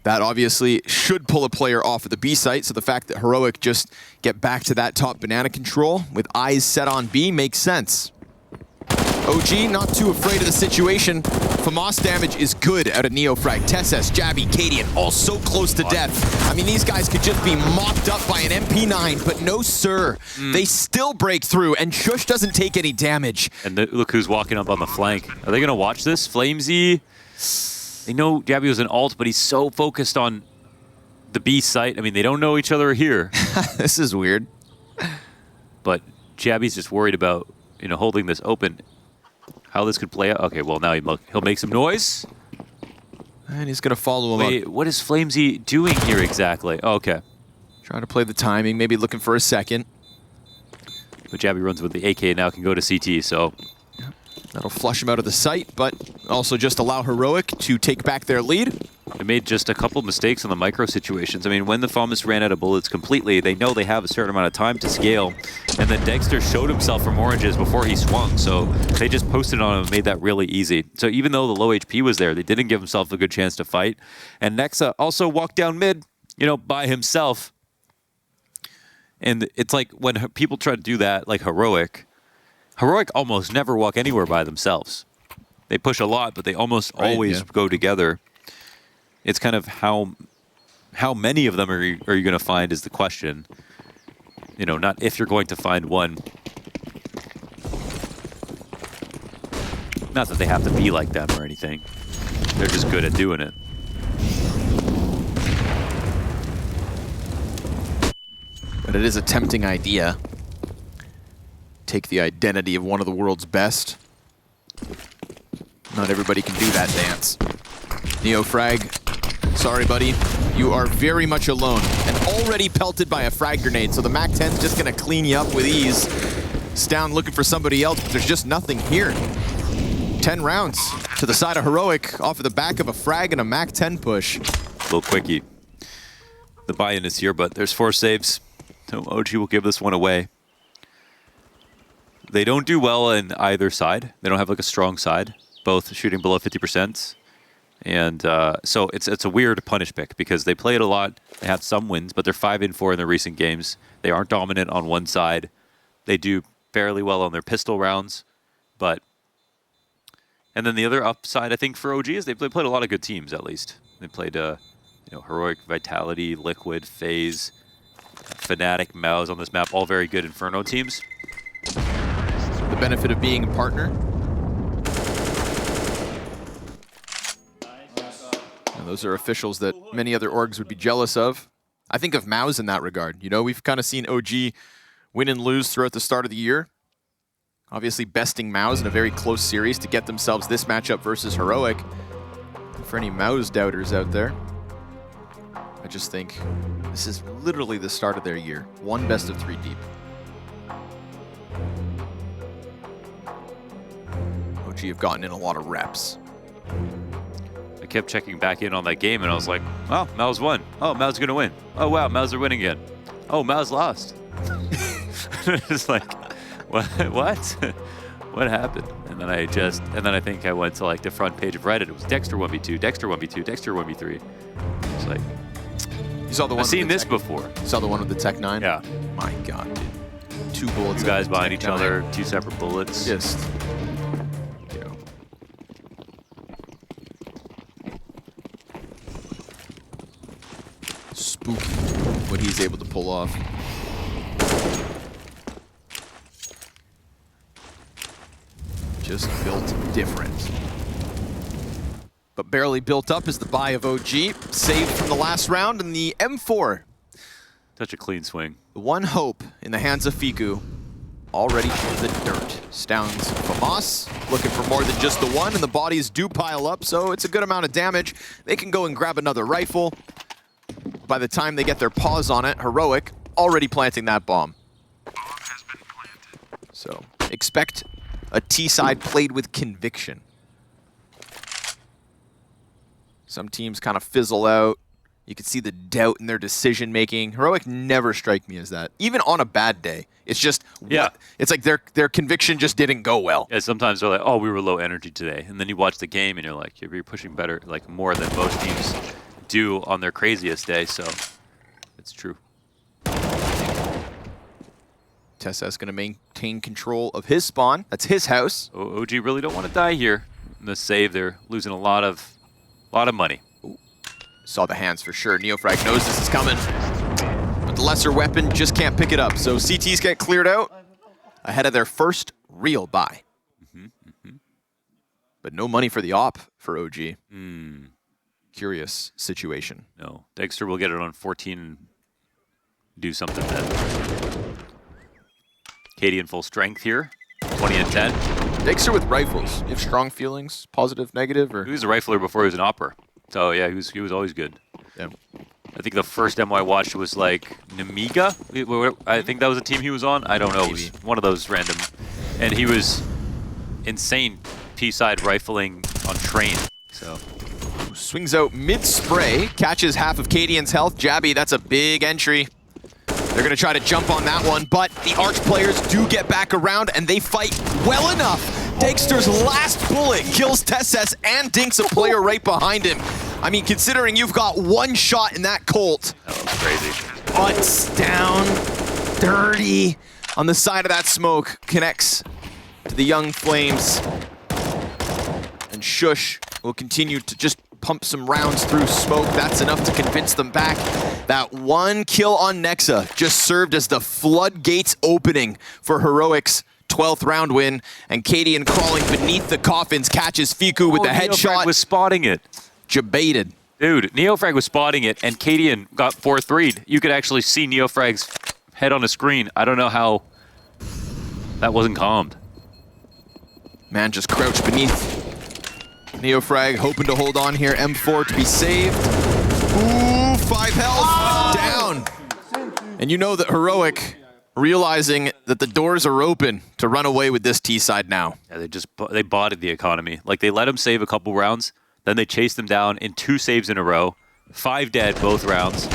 That obviously should pull a player off of the B site, so the fact that Heroic just get back to that top banana control with eyes set on B makes sense. OG not too afraid of the situation. FAMAS damage is good out of Neofrag. Tesses, Jabbi, cadiaN, all so close to death. I mean, these guys could just be mopped up by an MP9, but no sir. They still break through, and Shush doesn't take any damage. And look who's walking up on the flank. Are they gonna watch this? Flamesy. They know Jabbi was an alt, but he's so focused on the B site. I mean, they don't know each other here. This is weird. But Jabbi's just worried about, you know, holding this open. How this could play out. Okay, well, now he'll make some noise. And he's going to follow him up. Wait, what is Flamesy doing here exactly? Oh, okay. Trying to play the timing, maybe looking for a second. But Jabbi runs with the AK now, can go to CT, so... That'll flush him out of the site, but also just allow Heroic to take back their lead. They made just a couple mistakes on the micro situations. I mean, when the FAMAS ran out of bullets completely, they know they have a certain amount of time to scale. And then Degster showed himself from oranges before he swung, so they just posted on him and made that really easy. So even though the low HP was there, they didn't give himself a good chance to fight. And Nexa also walked down mid, you know, by himself. And it's like when people try to do that, like Heroic almost never walk anywhere by themselves. They push a lot, but they almost always go together. It's kind of how many of them are you going to find is the question. You know, not if you're going to find one. Not that they have to be like them or anything. They're just good at doing it. But it is a tempting idea. Take the identity of one of the world's best. Not everybody can do that dance. Neofrag, sorry buddy. you are very much alone and already pelted by a frag grenade, so the MAC-10's just gonna clean you up with ease. Stavn looking for somebody else, but there's just nothing here. 10 rounds to the side of Heroic off of the back of a frag and a MAC-10 push. A little quickie. The buy-in is here, but there's 4 saves. So OG will give this one away. They don't do well in either side. They don't have like a strong side, both shooting below 50%. And so it's a weird punish pick because they play it a lot. They have some wins, but they're 5-4 in their recent games. They aren't dominant on one side. They do fairly well on their pistol rounds, but and then the other upside I think for OG is they played a lot of good teams at least. They played Heroic, Vitality, Liquid, FaZe, Fnatic, Mouse on this map, all very good Inferno teams. The benefit of being a partner. And those are officials that many other orgs would be jealous of. I think of Mouse in that regard. You know, we've kind of seen OG win and lose throughout the start of the year. Obviously besting Mouse in a very close series to get themselves this matchup versus Heroic. For any Mouse doubters out there, I just think this is literally the start of their year. 1 best-of-3 deep. OG have gotten in a lot of reps. I kept checking back in on that game and I was like, oh, Mouse won. Oh, Mouse is going to win. Oh, wow, Mouse are winning again. Oh, Mouse lost. It's like, what? What happened? And then I think I went to like the front page of Reddit. It was Dexter 1v2, Dexter 1v2, Dexter 1v3. It's like, you saw the one I've seen this before. You saw the one with the Tech 9? Yeah. My God, dude. 2 bullets. You guys behind each other, 2 separate bullets. Just, spooky what he's able to pull off. Just built different. But barely built up is the buy of OG. Saved from the last round in the M4. Such a clean swing. The one hope in the hands of Fiku. Already in the dirt. Stavn's FAMAS looking for more than just the one, and the bodies do pile up, so it's a good amount of damage. They can go and grab another rifle. By the time they get their paws on it, Heroic already planting that bomb. So expect a T-side played with conviction. Some teams kind of fizzle out. You can see the doubt in their decision-making. Heroic never strike me as that. Even on a bad day. It's just, yeah. It's like their conviction just didn't go well. Yeah, sometimes they're like, oh, we were low energy today. And then you watch the game and you're like, you're pushing better, like more than most teams do on their craziest day, so it's true. TeSeS going to maintain control of his spawn. That's his house. OG really don't want to die here. In the save, they're losing a lot of money. Ooh. Saw the hands for sure. Neofrag knows this is coming. But the lesser weapon just can't pick it up. So CTs get cleared out ahead of their first real buy. But no money for the op for OG. Curious situation. No. Dexter will get it on 14 and do something then. cadiaN full strength here. 20 and 10. Dexter with rifles. You have strong feelings, positive, negative, or? He was a rifler before he was an opera. So yeah, he was always good. Yeah. I think the first demo I watched was like Namiga. I think that was a team he was on. I don't know. It was one of those random. And he was insane P-side rifling on train. So swings out mid-spray, catches half of cadiaN's health. Jabbi, that's a big entry. They're going to try to jump on that one, but the Arch players do get back around, and they fight well enough. Dexter's last bullet kills TeSeS and dinks a player right behind him. I mean, considering you've got one shot in that Colt. That was crazy. Butts down, dirty. On the side of that smoke, connects to the Young Flames. And Shush will continue to just pump some rounds through smoke. That's enough to convince them back. That one kill on Nexa just served as the floodgates opening for Heroic's 12th round win. And cadiaN crawling beneath the coffins catches Fiku with the headshot. Neofrag was spotting it. Jebaited. Dude, Neofrag was spotting it, and cadiaN got 4-3'd. You could actually see Neofrag's head on a screen. I don't know how that wasn't calmed. Man just crouched beneath. Neofrag hoping to hold on here. M4 to be saved. Ooh, 5 health, down. And you know that Heroic, realizing that the doors are open to run away with this T-side now. Yeah, they botted the economy. Like, they let him save a couple rounds, then they chased him down in 2 saves in a row. 5 dead both rounds.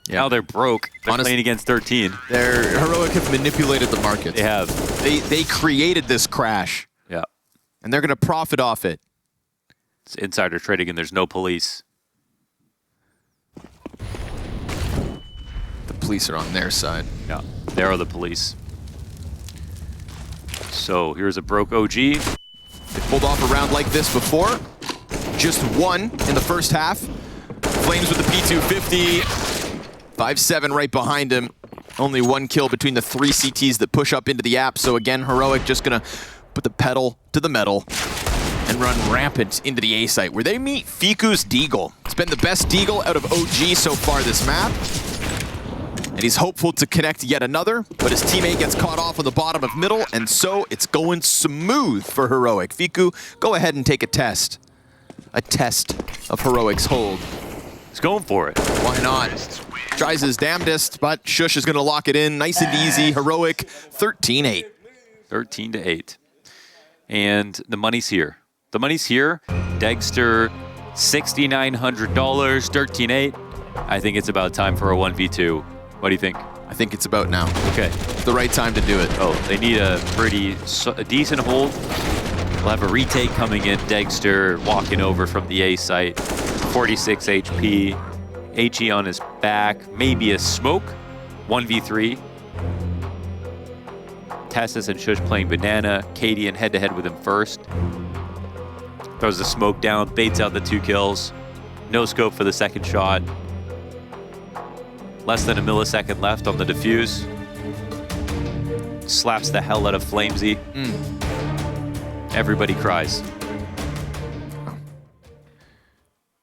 Yeah. Now they're broke. They're playing against 13. Heroic have manipulated the market. They have. They created this crash. Yeah. And they're going to profit off it. It's insider trading and there's no police. The police are on their side. Yeah, they are the police. So here's a broke OG. They pulled off a round like this before. Just 1 in the first half. Flames with the P250. 5-7 right behind him. Only 1 kill between the 3 CTs that push up into the app. So again, Heroic just gonna put the pedal to the metal and run rampant into the A site, where they meet Fiku's Deagle. It's been the best Deagle out of OG so far this map. And he's hopeful to connect yet another, but his teammate gets caught off on the bottom of middle, and so it's going smooth for Heroic. Fiku, go ahead and take a test. A test of Heroic's hold. He's going for it. Why not? Tries his damnedest, but Shush is going to lock it in. Nice and easy. Heroic, 13-8. 13-8. And the money's here. The money's here. Degster, $6,900, 13-8. I think it's about time for a 1v2. What do you think? I think it's about now. Okay. It's the right time to do it. Oh, they need a decent hold. We'll have a retake coming in. Degster walking over from the A site. 46 HP. HE on his back. Maybe a smoke. 1v3. Tessus and Shush playing banana. cadiaN head-to-head with him first. Throws the smoke down. Baits out the 2 kills. No scope for the second shot. Less than a millisecond left on the defuse. Slaps the hell out of Flamesy. Everybody cries.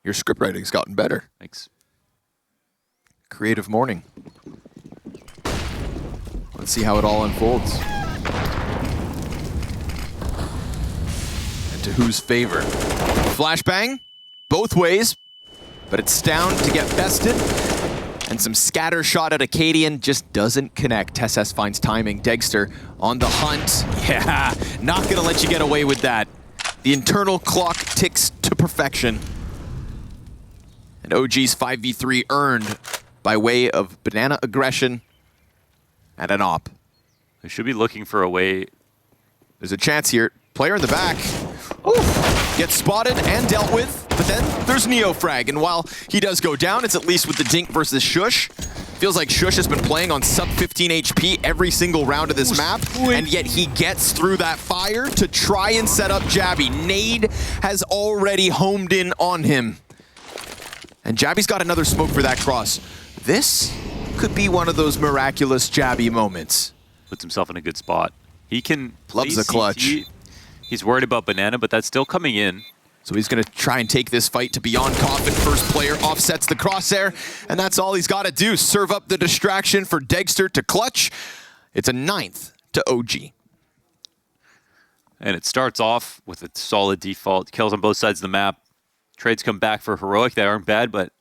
Your script writing's gotten better. Thanks. Creative morning. Let's see how it all unfolds. And to whose favor? Flashbang, both ways, but it's down to get bested. And some scatter shot at cadiaN just doesn't connect. TSS finds timing. Degster on the hunt. Yeah, not gonna let you get away with that. The internal clock ticks to perfection. And OG's 5v3 earned by way of banana aggression and an op. They should be looking for a way. There's a chance here. Player in the back. Oof. Gets spotted and dealt with, but then there's Neofrag, and while he does go down, it's at least with the Dink versus Shush. Feels like Shush has been playing on sub 15 HP every single round of this map, and yet he gets through that fire to try and set up jabbi. Nade has already homed in on him. And jabbi's got another smoke for that cross. This could be one of those miraculous jabbi moments. Puts himself in a good spot. He can loves the clutch. He's worried about banana, but that's still coming in. So he's going to try and take this fight to beyond coffin. First player offsets the crosshair, and that's all he's got to do. Serve up the distraction for Degster to clutch. It's a 9th to OG. And it starts off with a solid default. Kills on both sides of the map. Trades come back for Heroic. They aren't bad, but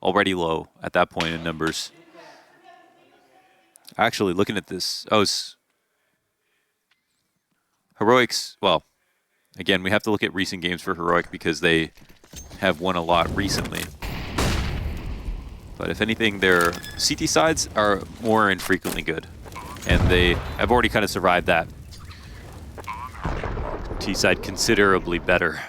already low at that point in numbers. Actually, looking at this, Heroic's, well, again, we have to look at recent games for Heroic because they have won a lot recently. But if anything, their CT sides are more infrequently good. And they have already kind of survived that. T side considerably better.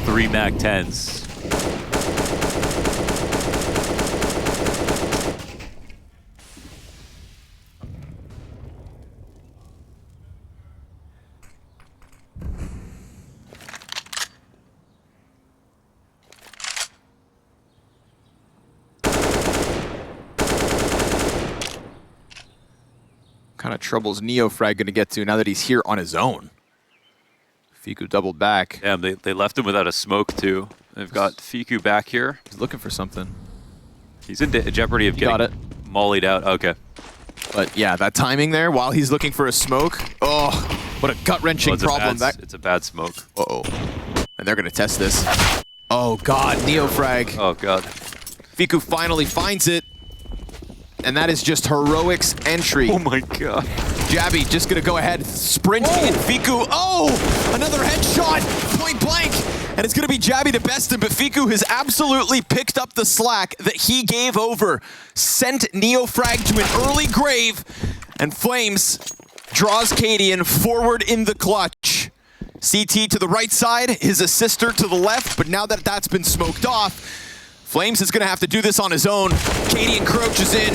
Three MAC-10s. Kind of troubles Neofrag going to get to now that he's here on his own. Fiku doubled back. Yeah, they left him without a smoke too. They've got Fiku back here. He's looking for something. He's in jeopardy of getting mollied out. Okay. But yeah, that timing there while he's looking for a smoke. Oh, what a gut-wrenching problem. It's a bad smoke. Uh-oh. And they're going to test this. Oh, God. Neofrag. Oh, God. Fiku finally finds it. And that is just Heroic's entry. Oh, my God. Jabbi just going to go ahead, sprint in Fiku. Oh, another headshot, point blank. And it's going to be Jabbi to best him, but Fiku has absolutely picked up the slack that he gave over. Sent Neofrag to an early grave, and Flames draws cadiaN forward in the clutch. CT to the right side, his assister to the left, but now that that's been smoked off, Flames is going to have to do this on his own. cadiaN crouches in,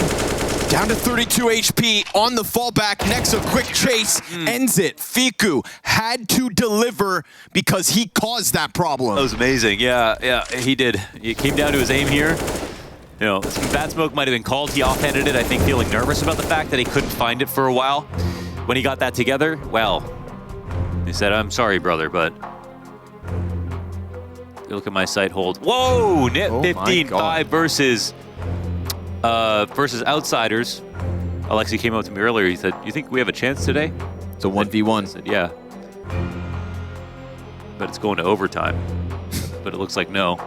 down to 32 HP on the fallback. Nexa quick chase, ends it. Fiku had to deliver because he caused that problem. That was amazing. Yeah, he did. It came down to his aim here. You know, some bad smoke might have been called. He offhanded it, I think, feeling nervous about the fact that he couldn't find it for a while. When he got that together, well, he said, "I'm sorry, brother, but you look at my sight hold." Whoa, net 15-5 versus Outsiders. Alexi came up to me earlier. He said, "You think we have a chance today?" It's a 1v1. I said, "Yeah, but it's going to overtime." But it looks like no,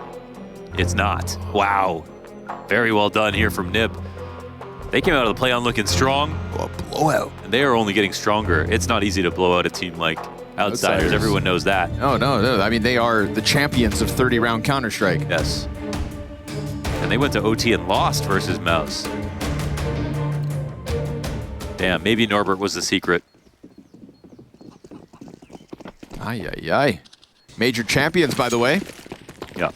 it's not. Wow, very well done here from Nib. They came out of the play on looking strong. Oh, blowout. And they are only getting stronger. It's not easy to blow out a team like Outsiders. Everyone knows that. No. I mean, they are the champions of 30-round Counter-Strike. Yes. And they went to OT and lost versus Mouse. Damn, maybe Norbert was the secret. Ay. Major champions, by the way. Yeah.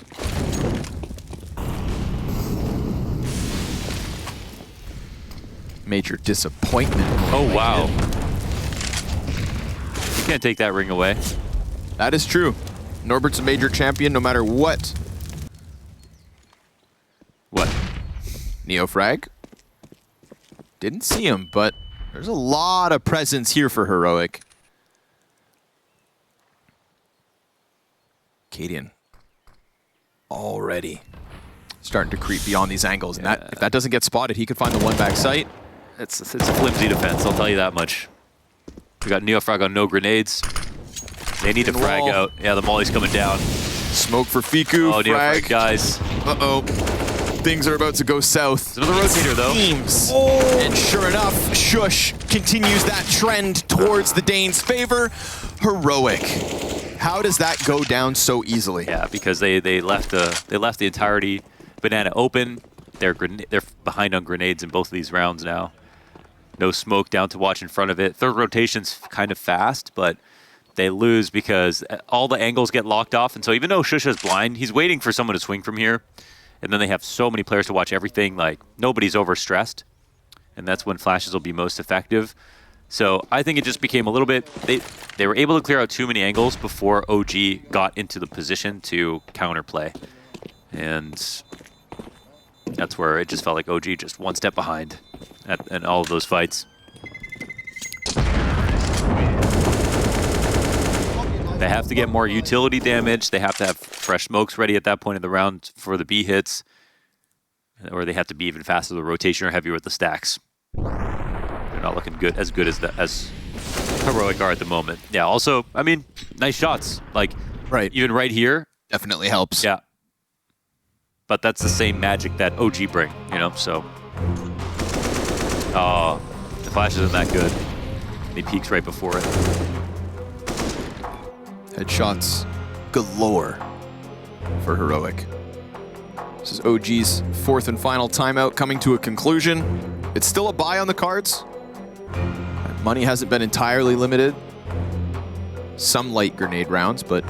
Major disappointment. Oh, wow. You can't take that ring away. That is true. Norbert's a major champion no matter what. What? Neofrag. Didn't see him, but there's a lot of presence here for Heroic. cadiaN already starting to creep beyond these angles. And that, if that doesn't get spotted, he could find the one-back site. It's a flimsy defense, I'll tell you that much. We got Neofrag on no grenades. They need to frag out. Yeah, the molly's coming down. Smoke for Fiku. Oh, frag. Neofrag, guys. Uh-oh. Things are about to go south. It's another rotator, though. Teams. And sure enough, Shush continues that trend towards the Danes' favor. Heroic. How does that go down so easily? Yeah, because they left the entirety banana open. They're behind on grenades in both of these rounds now. No smoke down to watch in front of it. Third rotation's kind of fast, but they lose because all the angles get locked off. And so even though Shush is blind, he's waiting for someone to swing from here. And then they have so many players to watch everything, like nobody's overstressed. And that's when flashes will be most effective. So I think it just became a little bit, they were able to clear out too many angles before OG got into the position to counterplay. And that's where it just felt like OG just one step behind in all of those fights. They have to get more utility damage. They have to have fresh smokes ready at that point in the round for the B hits. Or they have to be even faster with the rotation or heavier with the stacks. They're not looking as Heroic are at the moment. Yeah, also, I mean, nice shots. Like, even right here. Definitely helps. Yeah. But that's the same magic that OG bring, you know, so. Oh, the flash isn't that good. He peeks right before it. Headshots galore for Heroic. This is OG's fourth and final timeout coming to a conclusion. It's still a buy on the cards. Money hasn't been entirely limited. Some light grenade rounds, but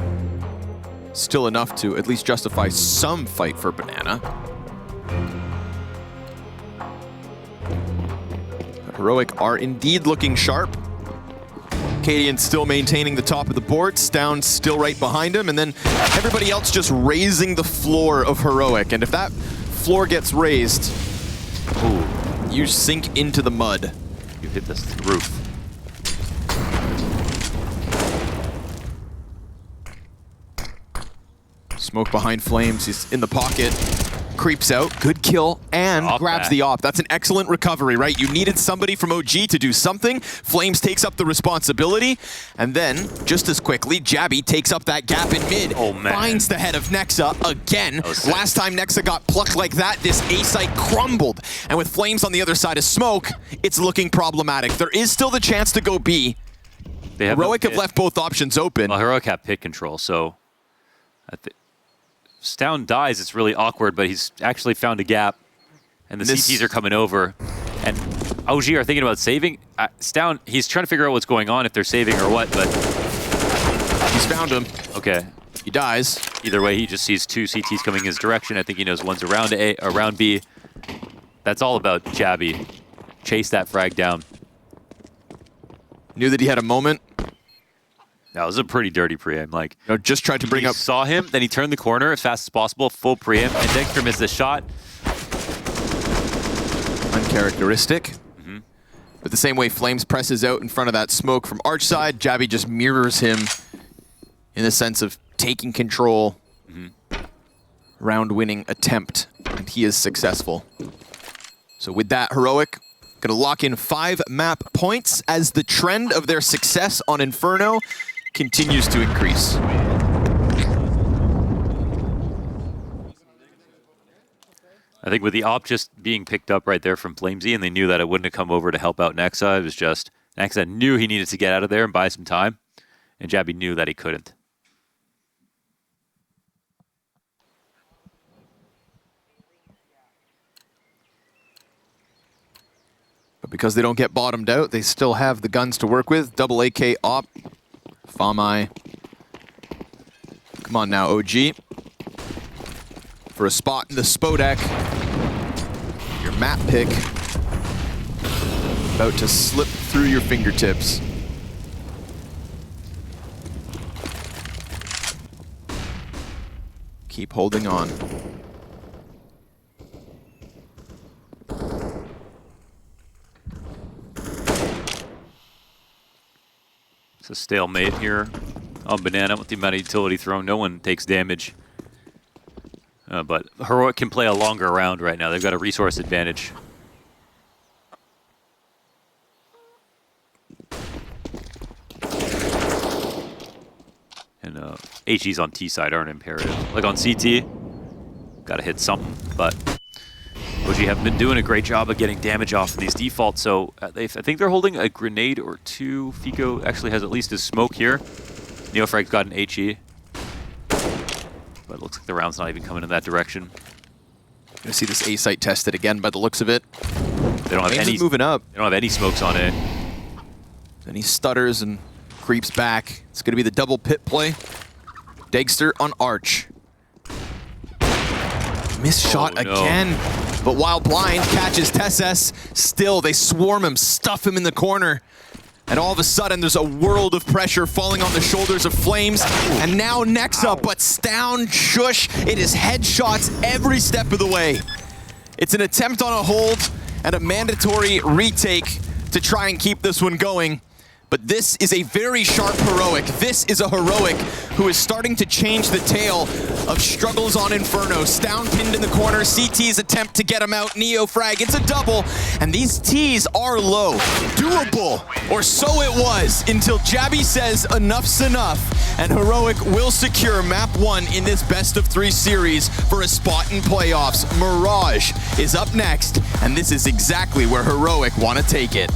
still enough to at least justify some fight for Banana. But Heroic are indeed looking sharp. cadiaN still maintaining the top of the board. Stown still right behind him, and then everybody else just raising the floor of Heroic. And if that floor gets raised, you sink into the mud. You hit this roof. Smoke behind Flames. He's in the pocket. creeps out, good kill, and Op grabs back. the op. That's an excellent recovery, right? You needed somebody from OG to do something. Flames takes up the responsibility, and then, just as quickly, jabbi takes up that gap in mid. Oh, man. Finds the head of Nexa again. Oh, sick. Last time Nexa got plucked like that, this A site crumbled. And with Flames on the other side of smoke, it's looking problematic. There is still the chance to go B. They have Heroic no have left both options open. Well, Heroic have pit control, so Stown dies, it's really awkward, but he's actually found a gap, and the CTs are coming over. And OG are thinking about saving. Stown, he's trying to figure out what's going on, if they're saving or what, but... He's found him. Okay. He dies. Either way, he just sees 2 CTs coming his direction. I think he knows one's around A, around B. That's all about jabbi. Chase that frag down. Knew that he had a moment. That was a pretty dirty preaim. Like, You know, just tried to bring up... saw him, then he turned the corner as fast as possible, full preaim, and Dexter missed the shot. Uncharacteristic. But the same way Flames presses out in front of that smoke from Arch side, jabbi just mirrors him in the sense of taking control. Round-winning attempt, and he is successful. So with that, Heroic gonna lock in 5 map points as the trend of their success on Inferno continues to increase. I think with the op just being picked up right there from Flamesy, and they knew that it wouldn't have come over to help out Nexa, it was just, Nexa knew he needed to get out of there and buy some time, and jabbi knew that he couldn't. But because they don't get bottomed out, they still have the guns to work with. Double AK op, Famai. Come on now, OG. For a spot in the Spodek. Your map pick. About to slip through your fingertips. Keep holding on. It's a stalemate here on Banana with the amount of utility thrown. No one takes damage. But Heroic can play a longer round right now. They've got a resource advantage. And HEs on T side aren't imperative. Like on CT, gotta hit something. But OG have been doing a great job of getting damage off of these defaults. So I think they're holding a grenade or 2. Fico actually has at least his smoke here. Neofrag's got an HE. But it looks like the round's not even coming in that direction. Gonna see this A site tested again by the looks of it. They don't have any moving up. They don't have any smokes on A. Then he stutters and creeps back. It's gonna be the double pit play. Dexter on Arch. Missed shot again. But while blind catches Tesses, still they swarm him, stuff him in the corner. And all of a sudden, there's a world of pressure falling on the shoulders of Flames. And now Nexa, but Stown, shush, it is headshots every step of the way. It's an attempt on a hold and a mandatory retake to try and keep this one going. But this is a very sharp Heroic. This is a Heroic who is starting to change the tale of struggles on Inferno. Stown pinned in the corner, CT's attempt to get him out, Neo frag, it's a double, and these T's are low. Doable, or so it was, until jabbi says enough's enough, and Heroic will secure map 1 in this best of 3 series for a spot in playoffs. Mirage is up next, and this is exactly where Heroic want to take it.